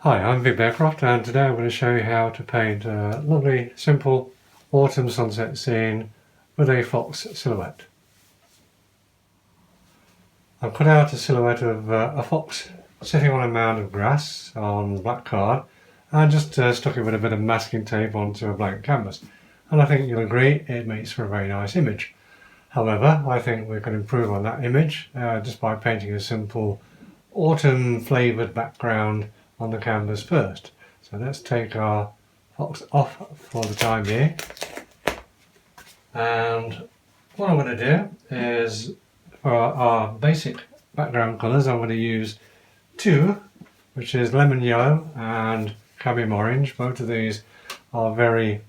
Hi, I'm Vic Bearcroft, and today I'm going to show you how to paint a lovely, simple autumn sunset scene with a fox silhouette. I've cut out a silhouette of a fox sitting on a mound of grass on black card and just stuck it with a bit of masking tape onto a blank canvas. And I think you'll agree it makes for a very nice image. However, I think we can improve on that image just by painting a simple autumn flavoured background on the canvas first. So let's take our fox off for the time being. And what I'm going to do is, for our basic background colours, I'm going to use two, which is lemon yellow and cadmium orange. Both of these are very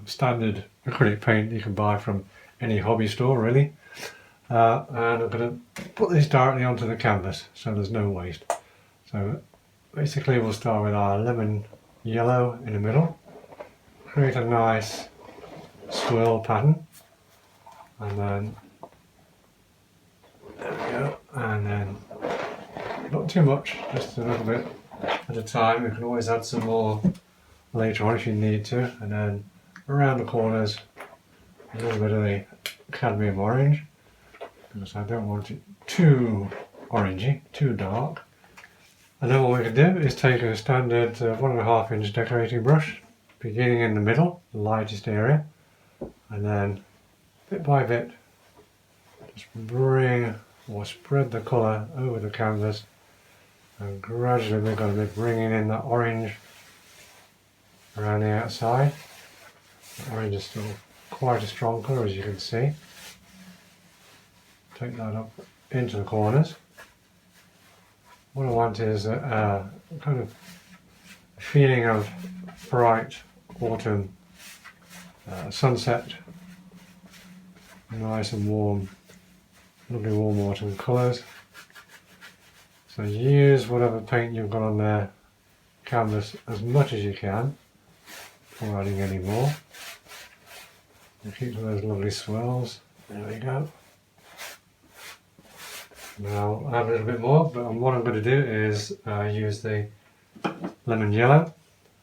standard acrylic paint you can buy from any hobby store really. And I'm going to put these directly onto the canvas so there's no waste. So basically we'll start with our lemon yellow in the middle, create a nice swirl pattern, and then there we go, and then not too much, just a little bit at a time. You can always add some more later on if you need to, and then around the corners a little bit of the cadmium orange, because I don't want it too orangey, too dark. And then what we can do is take a standard 1.5 inch decorating brush, beginning in the middle, the lightest area, and then bit by bit just bring or spread the colour over the canvas, and gradually we're going to be bringing in that orange around the outside. The orange is still quite a strong colour, as you can see. Take that up into the corners. What I want is a kind of feeling of bright autumn sunset, nice and warm, lovely warm autumn colours. So use whatever paint you've got on the canvas as much as you can before adding any more. And keep those lovely swirls. There we go. Now I'll add a little bit more, but what I'm going to do is use the lemon yellow,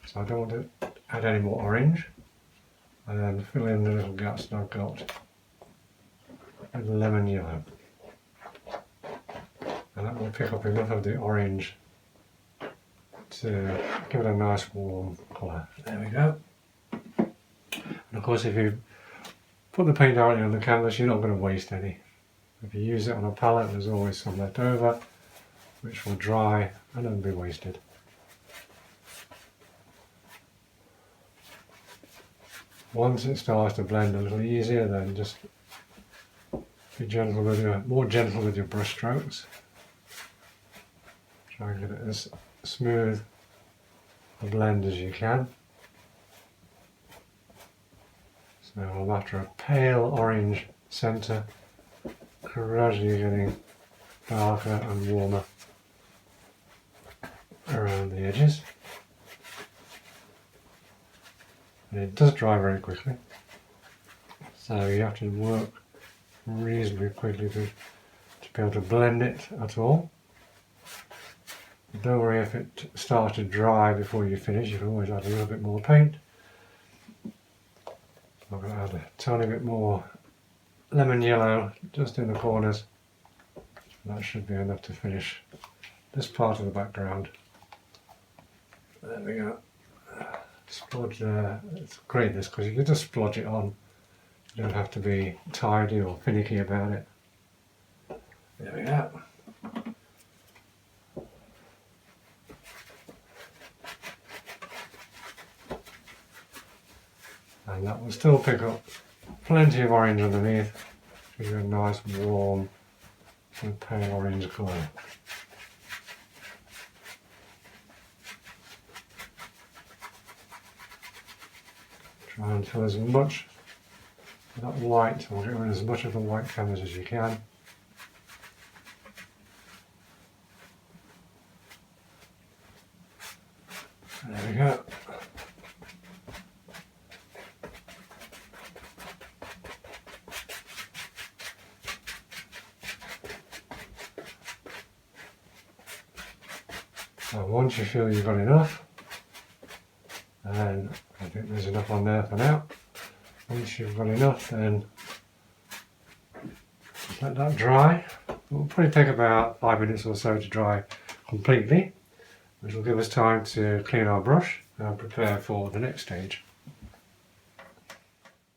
so I don't want to add any more orange, and then fill in the little gaps that I've got with the lemon yellow, and that will pick up enough of the orange to give it a nice warm colour. There we go. And of course, if you put the paint directly on the canvas, you're not going to waste any. If you use it on a palette, there's always some left over, which will dry and then be wasted. Once it starts to blend a little easier, then just be gentle with more gentle with your brush strokes. Try and get it as smooth a blend as you can. So I'm after a pale orange centre, gradually getting darker and warmer around the edges, and it does dry very quickly, so you have to work reasonably quickly to be able to blend it at all. Don't worry if it starts to dry before you finish, you can always add a little bit more paint. I'm going to add a tiny bit more lemon yellow just in the corners. That should be enough to finish this part of the background. There we go. Splodge, it's great this, because you can just splodge it on. You don't have to be tidy or finicky about it. There we go. And that will still pick up plenty of orange underneath, give you a nice warm and pale orange colour. Try and fill as much of that white, or get rid of as much of the white canvas as you can. There we go. And once you feel you've got enough, and I think there's enough on there for now, once you've got enough, then just let that dry. It will probably take about 5 minutes or so to dry completely, which will give us time to clean our brush and prepare for the next stage.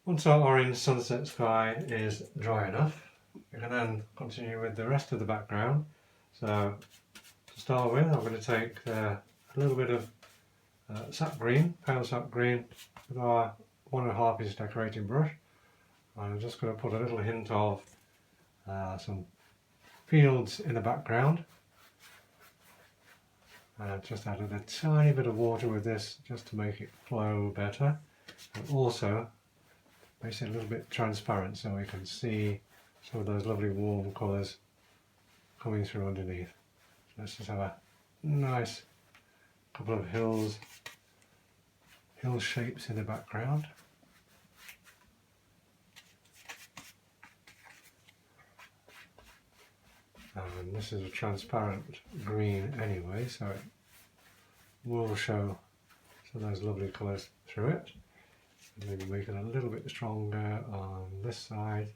Once our orange sunset sky is dry enough, we can then continue with the rest of the background. So to start with, I'm going to take a little bit of sap green, pale sap green, with our 1.5 inch decorating brush. I'm just going to put a little hint of some fields in the background. And I've just added a tiny bit of water with this just to make it flow better, and also makes it a little bit transparent so we can see some of those lovely warm colours coming through underneath. So let's just have a nice couple of hill shapes in the background. And this is a transparent green anyway, so it will show some of those lovely colours through it. Maybe make it a little bit stronger on this side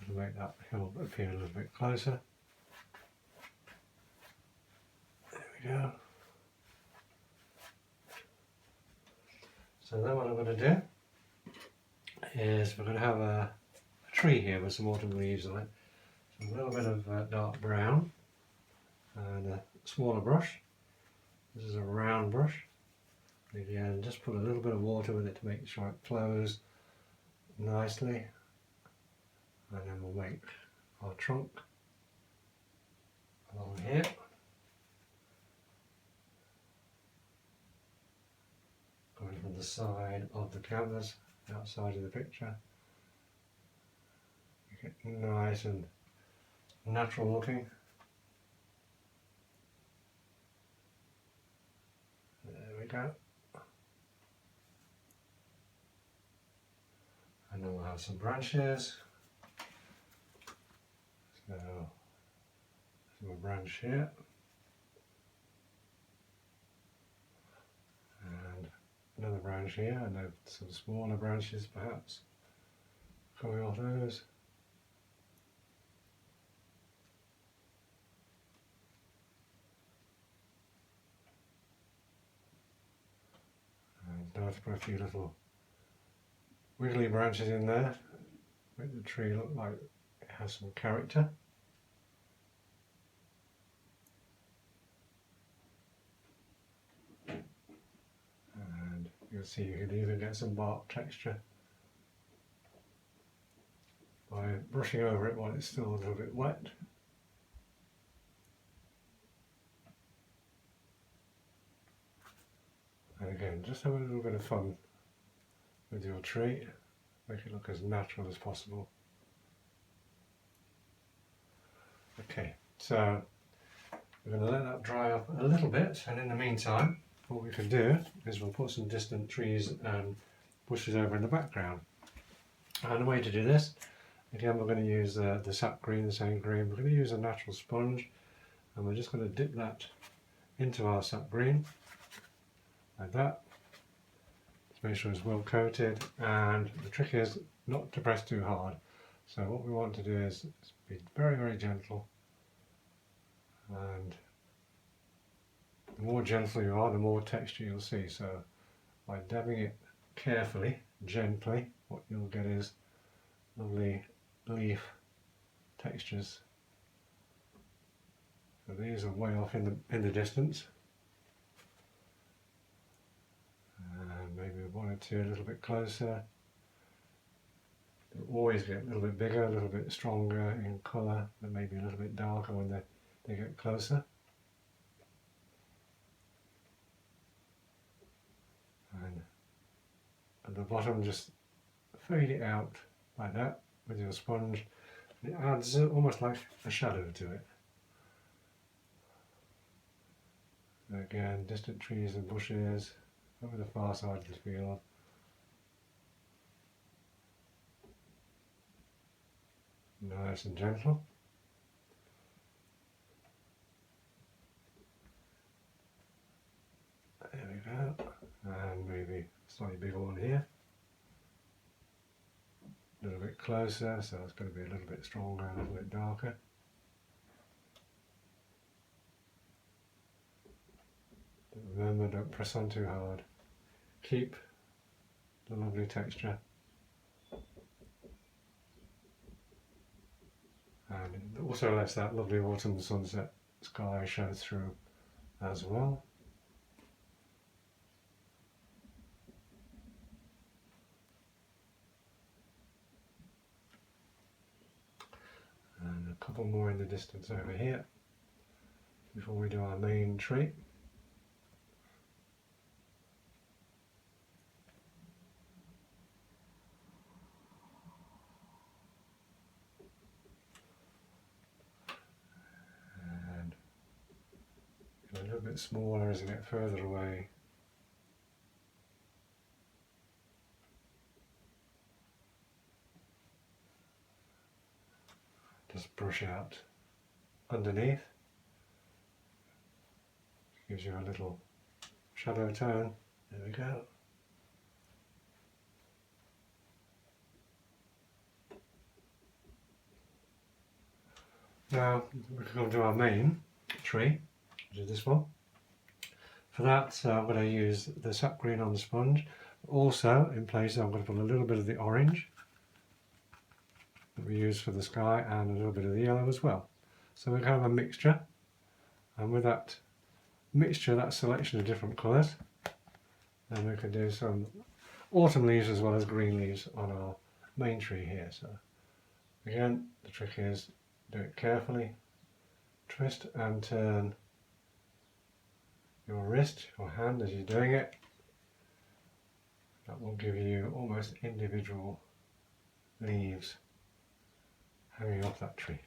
to make that hill appear a little bit closer. There we go. So then what I'm going to do is we're going to have a tree here with some autumn leaves on it. So a little bit of dark brown and a smaller brush. This is a round brush. Again, just put a little bit of water with it to make sure it flows nicely, and then we'll make our trunk along here. Going from the side of the canvas, outside of the picture. Make it nice and natural looking. There we go. And then we'll have some branches. So, a branch here. And another branch here, and then some smaller branches perhaps coming off those. And now to put a few little wiggly branches in there, make the tree look like it has some character. And you'll see you can even get some bark texture by brushing over it while it's still a little bit wet. And again, just have a little bit of fun with your tree, make it look as natural as possible. Okay, so we're going to let that dry up a little bit, and in the meantime what we can do is we'll put some distant trees and bushes over in the background. And the way to do this, again, we're going to use the sap green, the same green. We're going to use a natural sponge, and we're just going to dip that into our sap green like that. Make sure it's well coated, and the trick is not to press too hard. So what we want to do is be very, very gentle, and the more gentle you are, the more texture you'll see. So by dabbing it carefully, gently, what you'll get is lovely leaf textures. So these are way off in the distance. And maybe one or two a little bit closer. They'll always get a little bit bigger, a little bit stronger in colour, but maybe a little bit darker when they get closer. And at the bottom, just fade it out like that with your sponge. It adds almost like a shadow to it. Again, distant trees and bushes over the far side of the field. Nice and gentle. go. And maybe a slightly bigger one here. A little bit closer, so it's going to be a little bit stronger, a little bit darker. But remember, don't press on too hard. Keep the lovely texture. And it also lets that lovely autumn sunset sky show through as well. And a couple more in the distance over here before we do our main tree. And a little bit smaller as we get further away. Just brush out underneath. Gives you a little shadow tone. There we go. Now we can come to our main tree, which is this one. For that I'm going to use the sap green on the sponge. Also in place I'm going to put a little bit of the orange that we use for the sky and a little bit of the yellow as well. So we have a mixture, and with that mixture, that selection of different colours, then we can do some autumn leaves as well as green leaves on our main tree here. So again, the trick is do it carefully, twist and turn your wrist, your hand as you're doing it. That will give you almost individual leaves hanging off that tree.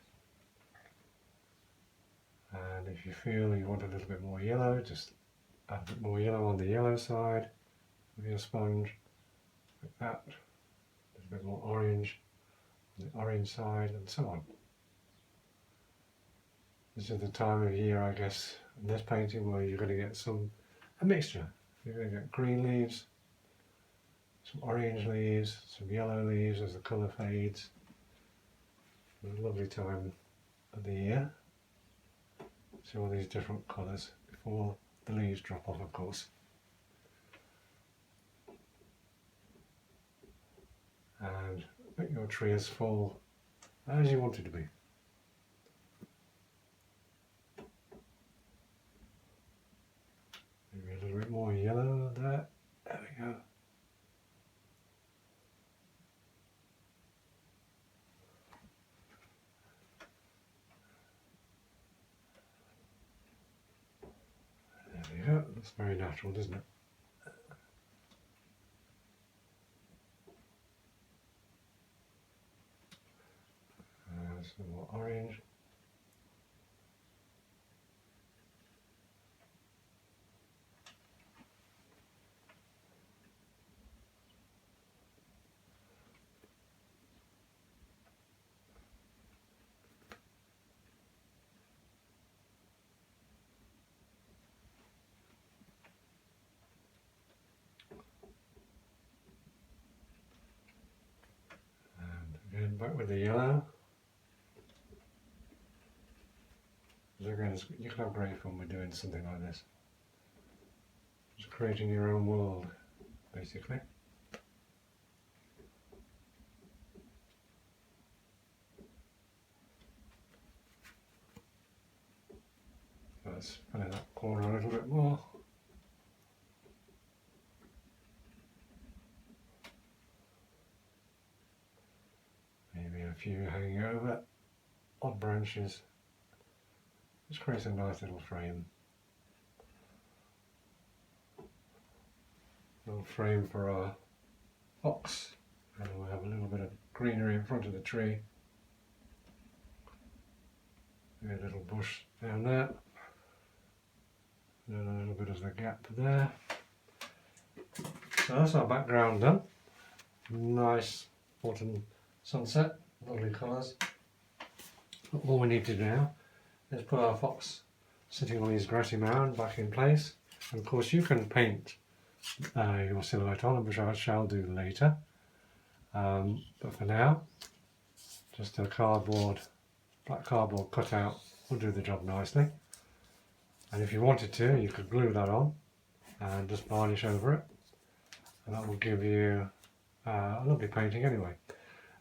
And if you feel you want a little bit more yellow, just add a bit more yellow on the yellow side with your sponge, like that. A little bit more orange on the orange side, and so on. This is the time of year, I guess, in this painting where you're going to get a mixture. You're going to get green leaves, some orange leaves, some yellow leaves as the colour fades. A lovely time of the year. See all these different colours before the leaves drop off, of course. And make your tree as full as you want it to be. Maybe a little bit more yellow there. There we go. There we go. That's very natural, doesn't it? Some more orange. And again, back with the yellow. Again, you can have great fun with doing something like this. Just creating your own world, basically. Let's fill in that corner a little bit more. Maybe a few hanging over, odd branches. Just create a nice little frame. Little frame for our fox, and we'll have a little bit of greenery in front of the tree. Maybe a little bush down there. And a little bit of the gap there. So that's our background done. Nice autumn sunset, lovely colours. All we need to do now is put our fox sitting on his grassy mound back in place. And of course you can paint your silhouette on, which I shall do later. But for now, just a black cardboard cutout will do the job nicely. And if you wanted to, you could glue that on and just varnish over it, and that will give you a lovely painting anyway.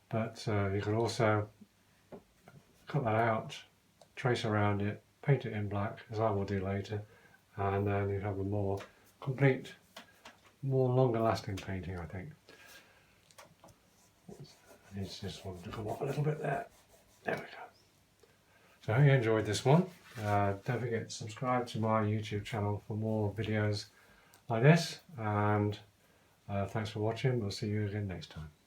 But you could also cut that out, trace around it, paint it in black, as I will do later, and then you have a more complete, more longer lasting painting, I think. It's just wanted to come off a little bit there. There we go. So I hope you enjoyed this one. Don't forget to subscribe to my YouTube channel for more videos like this, and thanks for watching. We'll see you again next time.